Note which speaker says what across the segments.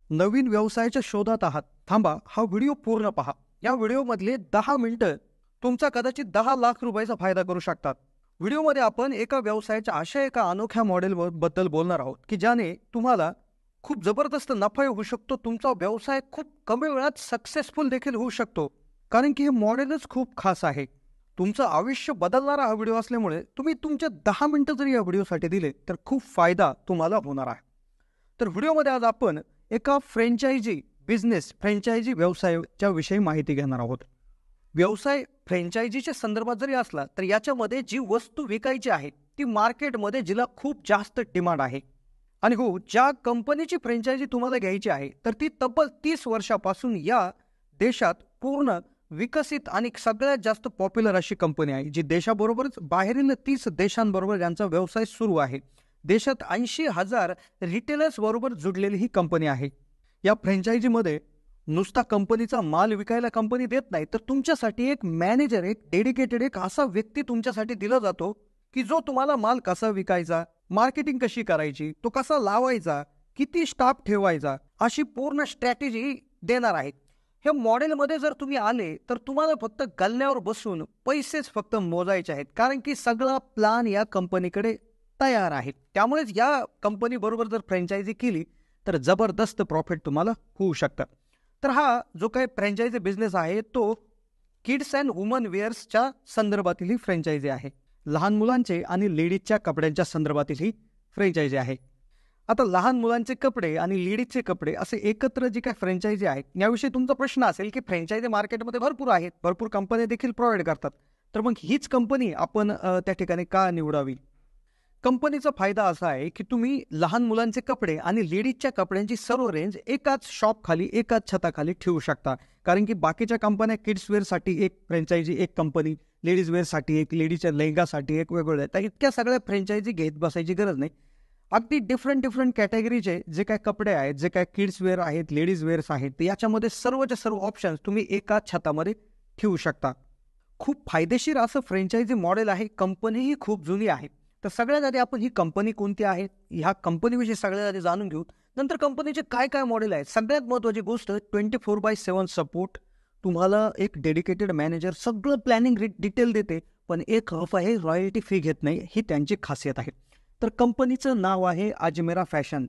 Speaker 1: नवीन व्यवसायाच्या शोधात आहात? थांबा, हा व्हिडिओ पूर्ण पहा. या व्हिडिओमधले 10 मिनिटं तुमचा कदाचित 10 लाख रुपयाचा फायदा करू शकतात. व्हिडिओमध्ये आपण एका व्यवसायाच्या अशा एका अनोख्या मॉडेल बद्दल बोलणार आहोत की ज्याने तुम्हाला खूप जबरदस्त नफा होऊ शकतो. तुमचा व्यवसाय खूप कमी वेळात सक्सेसफुल देखील होऊ शकतो, कारण की हे मॉडेलच खूप खास आहे. तुमचं आयुष्य बदलणारा हा व्हिडिओ असल्यामुळे तुम्ही तुमच्या 10 मिनिटं जरी या व्हिडिओसाठी दिले तर खूप फायदा तुम्हाला होणार आहे. तर व्हिडिओमध्ये आज आपण एका फ्रँचायझी व्यवसायाच्या विषयी माहिती घेणार आहोत. व्यवसाय फ्रँचायझीच्या संदर्भात जरी असला तर याच्यामध्ये जी वस्तू विकायची आहे ती मार्केटमध्ये जिला खूप जास्त डिमांड आहे. आणि हो, ज्या कंपनीची फ्रँचायझी तुम्हाला घ्यायची आहे तर ती तब्बल 30 वर्षापासून या देशात पूर्ण विकसित आणि सगळ्यात जास्त पॉप्युलर अशी कंपनी आहे, जी देशाबरोबरच बाहेरील 30 देशांबरोबर यांचा व्यवसाय सुरू आहे. देशात 80,000 रिटेलर्स बरोबर जुडलेली ही कंपनी आहे. या फ्रँचायझीमध्ये नुसता कंपनीचा माल विकायला कंपनी देत नाही, तर तुमच्यासाठी एक मॅनेजर, एक डेडिकेटेड एक असा व्यक्ती तुमच्यासाठी दिला जातो की जो तुम्हाला माल कसा विकायचा, मार्केटिंग कशी करायची, तो कसा लावायचा, किती स्टाफ ठेवायचा, अशी पूर्ण स्ट्रॅटेजी देणार आहे. हे मॉडेलमध्ये जर तुम्ही आले तर तुम्हाला फक्त गल्ल्यावर बसून पैसेच फक्त मोजायचे आहेत, कारण की सगळा प्लान या कंपनीकडे तयार आहे. त्यामुळेच या कंपनी बरोबर जर फ्रँचायझी केली तर जबरदस्त प्रॉफिट तुम्हाला होऊ शकतं. तर हा जो काही फ्रँचायझी बिझनेस आहे तो किड्स अँड वुमन वेअर्सच्या संदर्भातील ही फ्रँचायझी आहे. लहान मुलांचे आणि लेडीजच्या कपड्यांच्या संदर्भातील ही फ्रँचायझी आहे. आता लहान मुलांचे कपडे आणि लेडीजचे कपडे असे एकत्र जी काही फ्रँचायझी आहेत, याविषयी तुमचा प्रश्न असेल की फ्रँचायझी मार्केटमध्ये भरपूर आहेत, भरपूर कंपन्या देखील प्रोव्हाइड करतात, तर मग हीच कंपनी आपण त्या ठिकाणी का निवडावी? कंपनीचा फायदा असा आहे की तुम्ही लहान मुलांचे कपडे आणि लेडीजच्या कपड्यांची सर्व रेंज एकाच शॉप खाली, एकाच छताखाली ठेवू शकता. कारण की बाकीच्या कंपन्या किड्स वेअरसाठी एक फ्रँचायझी, एक कंपनी, लेडीज वेअरसाठी एक, लेडीजच्या लेहंगासाठी एक वेगवेगळं. तर इतक्या सगळ्या फ्रँचायझी घेत बसायची गरज नाही. अगदी डिफरंट कॅटेगरीचे जे काय कपडे आहेत, जे काय किड्स वेअर आहेत, लेडीज वेअर्स आहेत, याच्यामध्ये सर्वच्या सर्व ऑप्शन्स तुम्ही एकाच छतामध्ये ठेवू शकता. खूप फायदेशीर असं फ्रँचायझी मॉडेल आहे. कंपनीही खूप जुनी आहे. तर सगळ्यात आधी आपण ही कंपनी कोणती आहे, ह्या कंपनीविषयी सगळ्यात आधी जाणून घेऊ. नंतर कंपनीचे काय काय मॉडेल आहेत. सगळ्यात महत्त्वाची गोष्ट 24/7 सपोर्ट. तुम्हाला एक डेडिकेटेड मॅनेजर सगळं प्लॅनिंग डिटेल देते, पण एक ऑफ आहे, रॉयल्टी फी घेत नाही, ही त्यांची खासियत आहे. तर कंपनीचं नाव आहे अजमेरा फॅशन.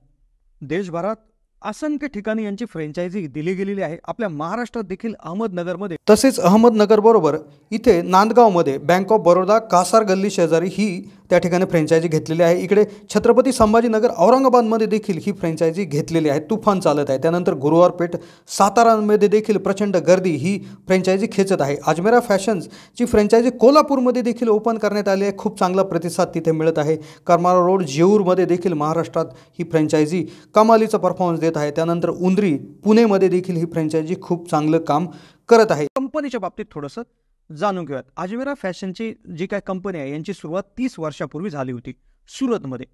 Speaker 1: देशभरात असंख्य ठिकाणी यांची फ्रँचायझी दिली गेलेली आहे. आपल्या महाराष्ट्रात देखील अहमदनगरमध्ये, तसेच अहमदनगर बरोबर इथे नांदगावमध्ये बँक ऑफ बरोडा कासार गल्ली शेजारी ही त्या ठिकाणी फ्रँचायझी घेतलेली आहे. इकडे छत्रपती संभाजीनगर औरंगाबादमध्ये देखील ही फ्रँचायझी घेतलेली आहे. तुफान चालत आहे. त्यानंतर गुरुवारपेठ सातारामध्ये देखील प्रचंड गर्दी ही फ्रँचायझी खेचत आहे. अजमेरा फॅशन्सची फ्रँचायझी कोल्हापूरमध्ये देखील ओपन करण्यात आली आहे. खूप चांगला प्रतिसाद तिथे मिळत आहे. करमाळा रोड जेऊरमध्ये देखील महाराष्ट्रात ही फ्रँचायझी कमालीचा परफॉर्मन्स देत आहे. त्यानंतर उंद्री पुणेमध्ये देखील ही फ्रँचायझी खूप चांगलं काम करत आहे. कंपनीच्या बाबतीत थोडंसं जाणून घेऊयात. अजमेरा फॅशनची जी काय कंपनी आहे यांची सुरुवात 30 वर्षापूर्वी झाली होती सुरतमध्ये.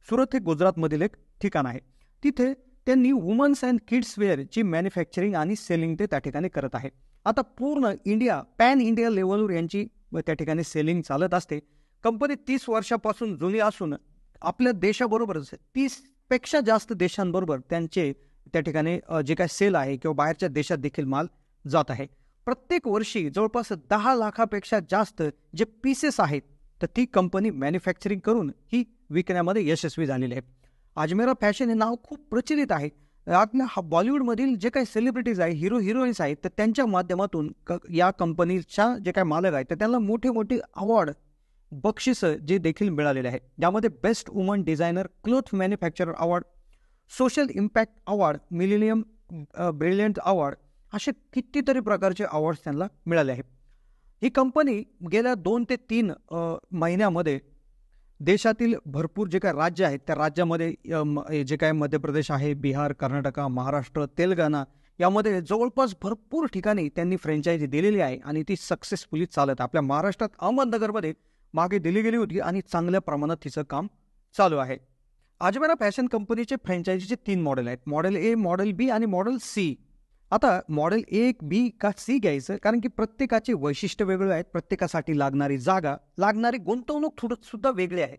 Speaker 1: सुरत हे गुजरातमधील एक ठिकाण आहे. तिथे त्यांनी वुमन्स अँड किड्स वेअरची मॅन्युफॅक्चरिंग आणि सेलिंग ते त्या ठिकाणी करत आहे. आता पूर्ण इंडिया, पॅन इंडिया लेवलवर यांची त्या ठिकाणी सेलिंग चालत असते. कंपनी 30 वर्षापासून जुनी असून आपल्या देशाबरोबरच 30पेक्षा जास्त देशांबरोबर त्यांचे त्या ठिकाणी जे काय सेल आहे किंवा बाहेरच्या देशात देखील माल जात आहे. प्रत्येक वर्षी जवळपास 10 लाखापेक्षा जास्त जे पीसेस आहेत तर ती कंपनी मॅन्युफॅक्चरिंग करून ही विकण्यामध्ये यशस्वी झालेली आहे. अजमेरा फॅशन हे नाव खूप प्रचलित आहे. आपल्या बॉलिवूडमधील जे काही सेलिब्रिटीज आहे, हिरो हिरोईन्स आहेत, तर त्यांच्या माध्यमातून या कंपनीच्या जे काही मालक आहेत तर त्यांना मोठे मोठे अवॉर्ड, बक्षिसं जे देखील मिळालेले आहे. यामध्ये best woman designer, cloth manufacturer award, social impact award, millennium brilliant award, असे कितीतरी प्रकारचे अवॉर्ड्स त्यांना मिळाले आहेत. ही कंपनी गेल्या 2 ते 3 महिन्यामध्ये देशातील भरपूर जे काही राज्य आहेत त्या राज्यामध्ये जे काही मध्य प्रदेश आहे, बिहार, कर्नाटक, महाराष्ट्र, तेलंगणा यामध्ये जवळपास भरपूर ठिकाणी त्यांनी फ्रँचायझी दिलेली आहे आणि ती सक्सेसफुली चालत. आपल्या महाराष्ट्रात अहमदनगरमध्ये मागे दिली गेली होती आणि चांगल्या प्रमाणात तिचं काम चालू आहे. अजमेरा फॅशन कंपनीचे फ्रँचायझीचे 3 मॉडेल आहेत. मॉडेल ए, मॉडेल बी आणि मॉडेल सी. आता मॉडेल ए, बी का सी घ्यायचं, कारण की प्रत्येकाचे वैशिष्ट्य वेगळे आहेत. प्रत्येकासाठी लागणारी जागा, लागणारी गुंतवणूक सुद्धा वेगळी आहे.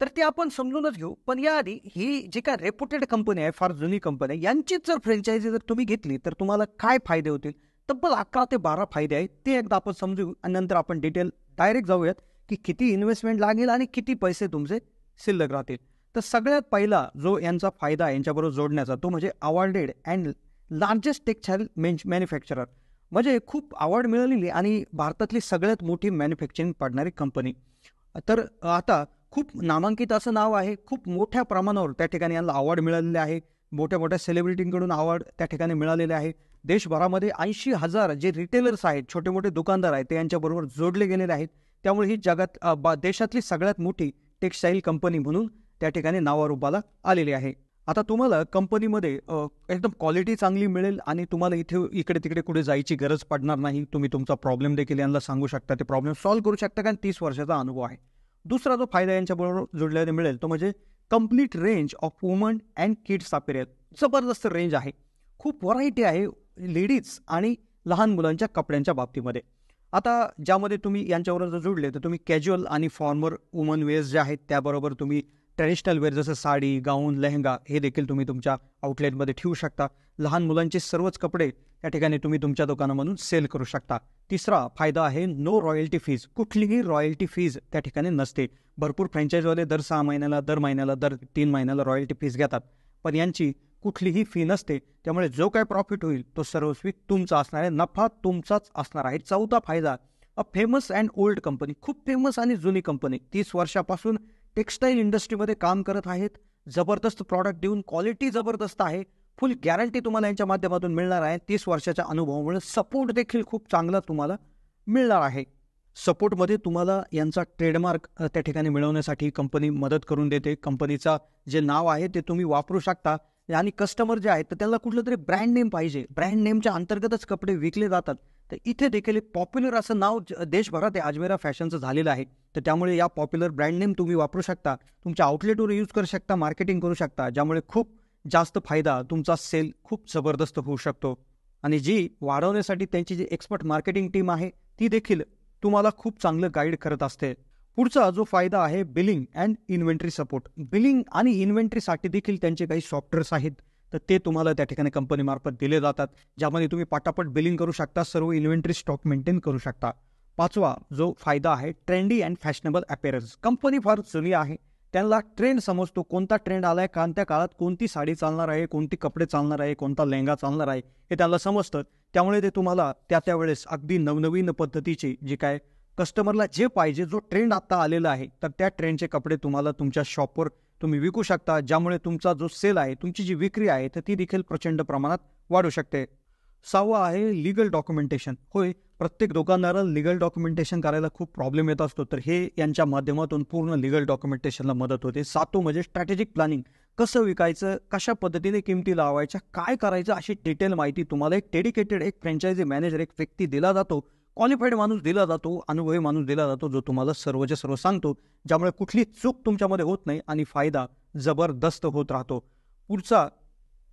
Speaker 1: तर ते आपण समजूनच घेऊ. पण याआधी ही जी काय रेप्युटेड कंपनी आहे, फार जुनी कंपनी आहे, यांचीच जर फ्रँचायझी जर तुम्ही घेतली तर तुम्हाला काय फायदे होतील? तब्बल 11 ते 12 फायदे आहेत. ते एकदा आपण समजू आणि नंतर आपण डिटेल डायरेक्ट जाऊयात की किती इन्व्हेस्टमेंट लागेल आणि किती पैसे तुमचे शिल्लक राहतील. तर सगळ्यात पहिला जो यांचा फायदा आहे यांच्याबरोबर जोडण्याचा, तो म्हणजे awarded and largest textile manufacturer, म्हणजे खूप अवॉर्ड मिळालेली आणि भारतातली सगळ्यात मोठी मॅन्युफॅक्चरिंग पडणारी कंपनी. तर आता खूप नामांकित असं नाव आहे. खूप मोठ्या प्रमाणावर त्या ठिकाणी यांना अवॉर्ड मिळालेले आहे. मोठ्या मोठ्या सेलिब्रिटींकडून अवॉर्ड त्या ठिकाणी मिळालेले आहे. देशभरामध्ये 80,000 जे रिटेलर्स आहेत, छोटे मोठे दुकानदार आहेत, ते यांच्याबरोबर जोडले गेलेले आहेत. त्यामुळे ही जगात देशातली सगळ्यात मोठी टेक्सटाईल कंपनी म्हणून त्या ठिकाणी नावारूपाला आलेली आहे. आता तुम्हाला कंपनीमध्ये एकदम क्वालिटी चांगली मिळेल आणि तुम्हाला इकडे तिकडे कुठे जायची गरज पडणार नाही. तुम्ही तुमचा प्रॉब्लेम देखील यांना सांगू शकता, ते प्रॉब्लेम सॉल्व्ह करू शकता, कारण 30 वर्षाचा अनुभव आहे. दुसरा जो फायदा यांच्याबरोबर जोडल्याने मिळेल तो म्हणजे complete range of woman and kids apparel. जबरदस्त रेंज आहे, खूप व्हरायटी आहे लेडीज आणि लहान मुलांच्या कपड्यांच्या बाबतीमध्ये. आता ज्यामध्ये तुम्ही यांच्याबरोबर जर जोडले तर तुम्ही कॅज्युअल आणि फॉर्मर वुमन वेअर्स जे आहेत, त्याबरोबर तुम्ही ट्रेडिशनल वेअर जसं साडी, गाऊन, लेहंगा हे देखील तुम्ही तुमच्या आउटलेटमध्ये ठेवू शकता. लहान मुलांचे सर्वच कपडे त्या ठिकाणी तुम्ही तुमच्या दुकानामधून सेल करू शकता. तिसरा फायदा आहे नो रॉयल्टी फीज. कुठलीही रॉयल्टी फीज त्या ठिकाणी नसते. भरपूर फ्रँचायझीवाले दर 6 महिन्याला, दर महिन्याला, दर 3 महिन्याला रॉयल्टी फीज घेतात, पण यांची कुठलीही फी नसते. त्यामुळे जो काय प्रॉफिट होईल तो सर्वस्वी तुमचा असणार आहे, नफा तुमचाच असणार आहे. चौथा फायदा, a famous and old company. खूप फेमस आणि जुनी कंपनी, 30 वर्षापासून टेक्सटाईल इंडस्ट्रीमध्ये काम करत आहेत. जबरदस्त प्रॉडक्ट देऊन क्वालिटी जबरदस्त आहे. फुल गॅरंटी तुम्हाला यांच्या माध्यमातून मिळणार आहे. 30 वर्षाच्या अनुभवामुळे सपोर्ट देखील खूप चांगला तुम्हाला मिळणार आहे. सपोर्टमध्ये तुम्हाला यांचा ट्रेडमार्क त्या ठिकाणी मिळवण्यासाठी कंपनी मदत करून देते. कंपनीचा जे नाव आहे ते तुम्ही वापरू शकता आणि कस्टमर जे आहेत तर त्यांना कुठलं तरी ब्रँड नेम पाहिजे. ब्रँड नेमच्या अंतर्गतच कपडे विकले जातात. तर इथे देखील एक पॉप्युलर असं नाव देशभरात आहे, अजमेरा फॅशनचं झालेलं आहे. तर त्यामुळे या पॉप्युलर ब्रँड नेम तुम्ही वापरू शकता, तुमच्या आउटलेटवर यूज करू शकता, मार्केटिंग करू शकता, ज्यामुळे खूप जास्त फायदा, तुमचा सेल खूप जबरदस्त होऊ शकतो. आणि जी वाढवण्यासाठी त्यांची जी एक्सपर्ट मार्केटिंग टीम आहे ती देखील तुम्हाला खूप चांगलं गाईड करत असते. पुढचा जो फायदा आहे billing and inventory support. Billing आणि इन्व्हेंटरीसाठी देखील त्यांचे काही सॉफ्टवेअर्स आहेत, तर ते तुम्हाला त्या ठिकाणी कंपनीमार्फत दिले जातात, ज्यामध्ये तुम्ही पटापट बिलिंग करू शकता, सर्व इन्व्हेंटरी स्टॉक मेंटेन करू शकता. पाचवा जो फायदा आहे ट्रेंडी अँड फॅशनेबल अपॅरल्स. कंपनी फार जुनी आहे, त्यांना ट्रेंड समजतो, कोणता ट्रेंड आलाय, कोणत्या काळात कोणती साडी चालणार आहे, कोणती कपडे चालणार आहे, कोणता लेहंगा चालणार आहे, हे त्यांना समजतं. त्यामुळे ते तुम्हाला त्या वेळेस अगदी नवनवीन पद्धतीची जी काय कस्टमरला जे पाहिजे, जो ट्रेंड आता आलेला आहे, तर त्या ट्रेंडचे कपडे तुम्हाला तुमच्या शॉपवर तुम्ही विकू शकता, ज्यामुळे तुमचा जो सेल आहे, तुमची जी विक्री आहे, तर ती देखील प्रचंड प्रमाणात वाढू शकते. सहावा आहे लिगल डॉक्युमेंटेशन. होय, प्रत्येक दुकानदाराला लिगल डॉक्युमेंटेशन करायला खूप प्रॉब्लेम येत असतो, तर हे यांच्या माध्यमातून पूर्ण लिगल डॉक्युमेंटेशनला मदत होते. सातो म्हणजे स्ट्रॅटेजिक प्लॅनिंग. कसं विकायचं, कशा पद्धतीने किमती लावायच्या, काय करायचं, अशी डिटेल माहिती तुम्हाला एक डेडिकेटेड एक फ्रँचायझी मॅनेजर, एक व्यक्ती दिला जातो, क्वालिफाईड माणूस दिला जातो, अनुभवी माणूस दिला जातो, जो तुम्हाला सर्वच्या सर्व सांगतो, ज्यामुळे कुठली चूक तुमच्यामध्ये होत नाही आणि फायदा जबरदस्त होत राहतो. पुढचा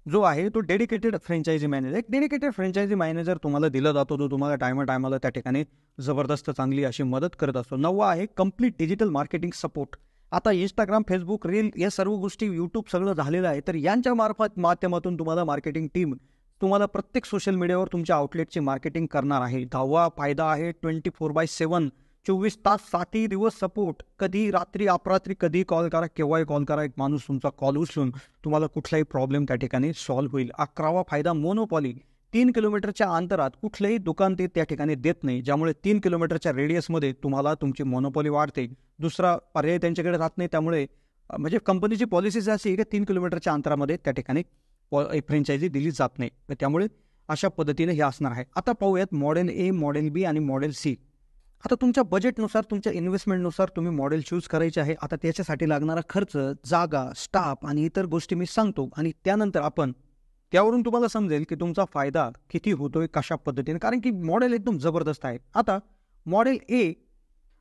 Speaker 1: जो आहे तो डेडिकेटेड फ्रँचायझी मॅनेजर. एक डेडिकेटेड फ्रँचायझी मॅनेजर तुम्हाला दिला जातो, जो तुम्हाला टायमाला त्या ठिकाणी जबरदस्त चांगली अशी मदत करत असतो. 9वा आहे कंप्लीट डिजिटल मार्केटिंग सपोर्ट. आता इंस्टाग्राम, फेसबुक, रील या सर्व गोष्टी, यूट्यूब सगळं झालेलं आहे, तर यांच्या माध्यमातून तुम्हाला मार्केटिंग टीम तुम्हाला प्रत्येक सोशल मीडियावर तुमच्या आउटलेटची मार्केटिंग करणार आहे. 10वा फायदा आहे 24/7, 24 तास 7ही दिवस सपोर्ट. कधी रात्री अपरात्री कधी कॉल करा, केव्हाही कॉल करा, एक माणूस तुमचा कॉल उचलून तुम्हाला कुठलाही प्रॉब्लेम त्या ठिकाणी सॉल्व्ह होईल. 11वा फायदा मोनोपॉली. 3 किलोमीटरच्या अंतरात कुठलंही दुकान ते त्या ठिकाणी देत नाही, ज्यामुळे 3 किलोमीटरच्या रेडियसमध्ये तुम्हाला तुमची मोनोपॉली वाढते. दुसरा पर्याय त्यांच्याकडे राहत नाही. त्यामुळे म्हणजे कंपनीची पॉलिसीज अशी आहे की 3 किलोमीटरच्या अंतरामध्ये त्या ठिकाणी फ्रँचायझी दिली जात नाही. त्यामुळे अशा पद्धतीने हे असणार आहे. आता पाहूयात मॉडेल ए, मॉडेल बी आणि मॉडेल सी. आता तुमच्या बजेटनुसार, तुमच्या इन्व्हेस्टमेंटनुसार तुम्ही मॉडेल चूज करायचे आहे. आता त्याच्यासाठी लागणारा खर्च, जागा, स्टाफ आणि इतर गोष्टी मी सांगतो आणि त्यानंतर आपण त्यावरून तुम्हाला समजेल की तुमचा फायदा किती होतोय, कशा पद्धतीने, कारण की मॉडेल एकदम जबरदस्त आहे. आता मॉडेल ए,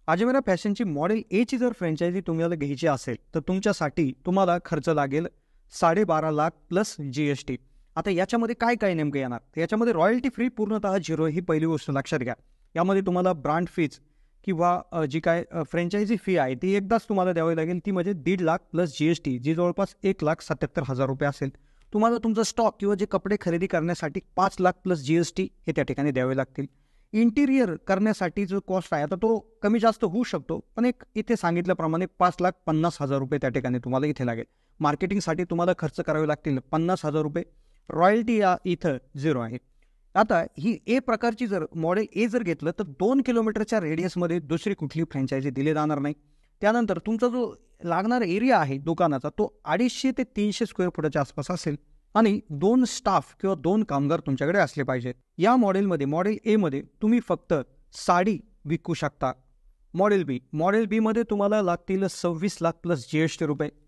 Speaker 1: अजमेरा फॅशनची मॉडेल एची जर फ्रँचायझी तुम्हाला घ्यायची असेल तर तुमच्यासाठी तुम्हाला खर्च लागेल 12.5 लाख प्लस GST. आता याच्यामध्ये काय काय नेमकं येणार, तर याच्यामध्ये रॉयल्टी फ्री पूर्णतः 0 ही पहिली गोष्ट लक्षात घ्या. यामध्ये तुम्हाला ब्रँड फीज किंवा जी काय फ्रँचायझी फी आहे ती एकदाच तुम्हाला द्यावी लागेल, ती म्हणजे 1.5 लाख प्लस GST, जी जवळपास 1,77,000 रुपये असेल. तुम्हाला तुमचा स्टॉक किंवा जे कपडे खरेदी करण्यासाठी 5 लाख प्लस GST हे त्या ठिकाणी द्यावे लागतील. इंटिरियर करण्यासाठी जो कॉस्ट आहे आता तो कमी जास्त होऊ शकतो, पण एक इथे सांगितल्याप्रमाणे 5,50,000 रुपये त्या ठिकाणी तुम्हाला इथे लागेल. मार्केटिंगसाठी तुम्हाला खर्च करावे लागतील 50,000 रुपये. रॉयल्टी या इथं 0 आहे. आता ही ए प्रकारची जर मॉडेल ए जर घेतलं तर 2 किलोमीटरच्या रेडियसमध्ये दुसरी कुठली फ्रँचायझी दिली जाणार नाही. त्यानंतर तुमचा जो लागणारा एरिया आहे दुकानाचा तो 250 ते 300 स्क्वेअर फुटाच्या आसपास असेल आणि 2 स्टाफ किंवा 2 कामगार तुमच्याकडे असले पाहिजेत. या मॉडेलमध्ये मॉडेल ए मध्ये तुम्ही फक्त साडी विकू शकता. मॉडेल बी मध्ये तुम्हाला लागतील 26 लाख प्लस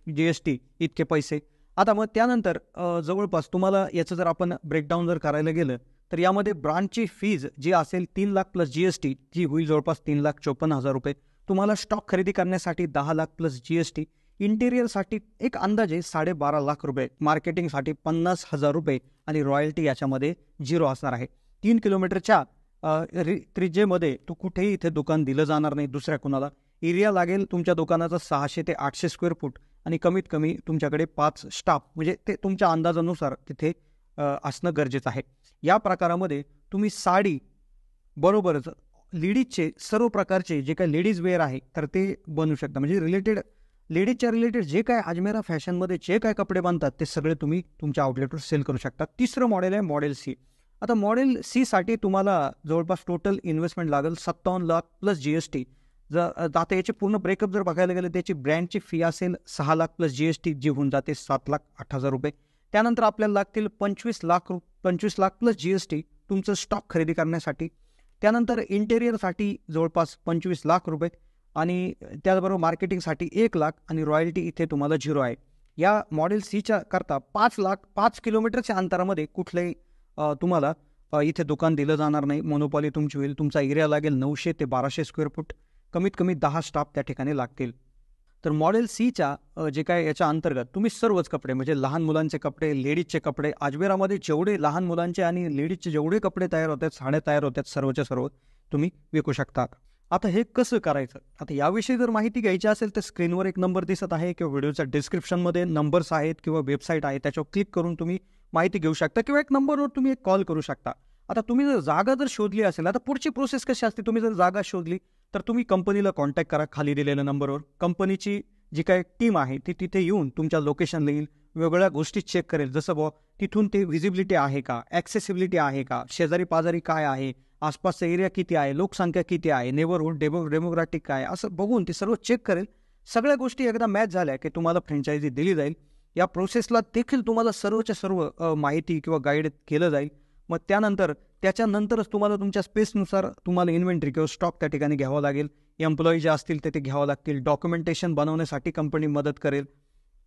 Speaker 1: GST इतके पैसे. आता मग त्यानंतर जवळपास तुम्हाला याचं जर आपण ब्रेकडाऊन जर करायला गेलं तर यामध्ये ब्रांचची फीज जी असेल 3 लाख प्लस GST, जी होईल जवळपास 3,54,000 रुपये. तुम्हाला स्टॉक खरेदी करण्यासाठी 10 लाख प्लस GST. इंटेरियरसाठी एक अंदाजे 12.5 लाख रुपये. मार्केटिंगसाठी 50,000 रुपये आणि रॉयल्टी याच्यामध्ये 0 असणार आहे. 3 किलोमीटरच्या त्रिज्येमध्ये तो कुठेही इथे दुकान दिलं जाणार नाही दुसऱ्या कुणाला. एरिया लागेल तुमच्या दुकानाचा 600 ते 800 स्क्वेअर फूट आणि कमीत कमी तुमच्याकडे 5 स्टाफ म्हणजे ते तुमच्या अंदाजानुसार तिथे असणं गरजेचं आहे. या प्रकारामध्ये तुम्ही साडी बरोबरच लेडीजचे सर्व प्रकारचे जे काही लेडीज वेअर आहे तर ते बनवू शकता. म्हणजे लेडीजच्या रिलेटेड जे काय अजमेरा फॅशनमध्ये जे काय कपडे बनतात ते सगळे तुम्ही तुमच्या आउटलेटवर सेल करू शकता. तिसरं मॉडेल आहे मॉडेल सी. आता मॉडेल सी साठी तुम्हाला जवळपास टोटल इन्व्हेस्टमेंट लागेल 57 लाख प्लस GST. आता याचे पूर्ण ब्रेकअप जर बघायला गेलं त्याची ब्रँडची फी असेल 6 लाख प्लस GST, जी होऊन जाते 7,08,000 रुपये. त्यानंतर आपल्याला लागतील 25 लाख प्लस GST तुमचं स्टॉक खरेदी करण्यासाठी. त्यानंतर इंटेरियरसाठी जवळपास 25 लाख रुपये आणि त्याचबरोबर मार्केटिंगसाठी 1 लाख आणि रॉयल्टी इथे तुम्हाला 0 आहे. या मॉडेल सीच्या करता 5 किलोमीटरच्या अंतरामध्ये कुठलंही तुम्हाला इथे दुकान दिलं जाणार नाही. मोनोपॉली तुमची होईल. तुमचा एरिया लागेल 900 ते 1200 स्क्वेअर फूट. कमीत कमी 10 स्टाफ त्या ठिकाणी लागतील. तर मॉडेल सीच्या जे काय याच्या अंतर्गत तुम्ही सर्वच कपडे म्हणजे लहान मुलांचे कपडे, लेडीजचे कपडे, अजमेरामध्ये जेवढे लहान मुलांचे आणि लेडीजचे जेवढे कपडे तयार होतात, साड्या तयार होतात, सर्वच्या सर्व तुम्ही विकू शकता. आता हे कसं करायचं, आता याविषयी जर माहिती घ्यायची असेल तर स्क्रीनवर एक नंबर दिसत आहे किंवा व्हिडिओच्या डिस्क्रिप्शनमध्ये नंबर्स आहेत किंवा वेबसाईट आहे, त्याच्यावर क्लिक करून तुम्ही माहिती घेऊ शकता किंवा एक नंबरवर तुम्ही एक कॉल करू शकता. आता तुम्ही जर जागा जर शोधली असेल, आता पुढची प्रोसेस कशी असते, तुम्ही जर जागा शोधली तर तुम्ही कंपनीला कॉन्टॅक्ट करा खाली दिलेल्या नंबरवर. कंपनीची जी काही टीम आहे ती तिथे येऊन तुमच्या लोकेशनला येईल, वेगवेगळ्या गोष्टी चेक करेल, जसं तिथून ते व्हिजिबिलिटी आहे का, ॲक्सेसिबिलिटी आहे का, शेजारी पाजारी काय आहे, आसपासचा एरिया किती आहे, लोकसंख्या किती आहे, नेबरहुड डेमोग्राफिक काय असं बघून ते सर्व चेक करेल. सगळ्या गोष्टी एकदा मॅच झाल्या की तुम्हाला फ्रँचायझी दिली जाईल. या प्रोसेसला देखील तुम्हाला सर्वच्या सर्व माहिती किंवा गाईड केलं जाईल. मग त्याच्यानंतरच तुम्हाला तुमच्या स्पेसनुसार तुम्हाला इन्व्हेंटरी किंवा स्टॉक त्या ठिकाणी घ्यावा लागेल. एम्प्लॉई जे असतील ते घ्यावं लागतील. डॉक्युमेंटेशन बनवण्यासाठी कंपनी मदत करेल.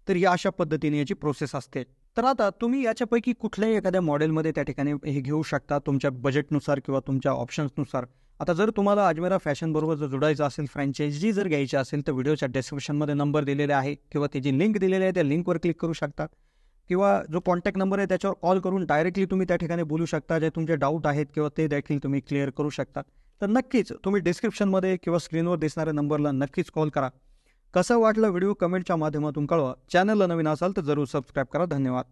Speaker 1: तर या अशा पद्धतीने याची प्रोसेस असते. तर आता तुम्ही याच्यापैकी कुठल्याही एखाद्या मॉडेलमध्ये त्या ठिकाणी हे घेऊ शकता तुमच्या बजेटनुसार किंवा तुमच्या ऑप्शन्सनुसार. आता जर तुम्हाला अजमेरा फॅशनबरोबर जर जोडायचं असेल, फ्रँचायझी जर घ्यायची असेल तर व्हिडिओच्या डिस्क्रिप्शनमध्ये नंबर दिलेले आहे किंवा त्याची लिंक दिलेली आहे, त्या लिंकवर क्लिक करू शकता किंवा जो कॉन्टॅक्ट नंबर आहे त्याच्यावर कॉल करून डायरेक्टली तुम्ही त्या ठिकाणी बोलू शकता. जे तुमचे डाऊट आहेत किंवा ते देखील तुम्ही क्लिअर करू शकता. तर नक्कीच तुम्ही डिस्क्रिप्शनमध्ये किंवा स्क्रीनवर दिसणाऱ्या नंबरला नक्कीच कॉल करा. कसं वाटलं व्हिडिओ कमेंटच्या माध्यमातून कळवा. चॅनलला नवीन असाल तर जरूर सबस्क्राईब करा. धन्यवाद.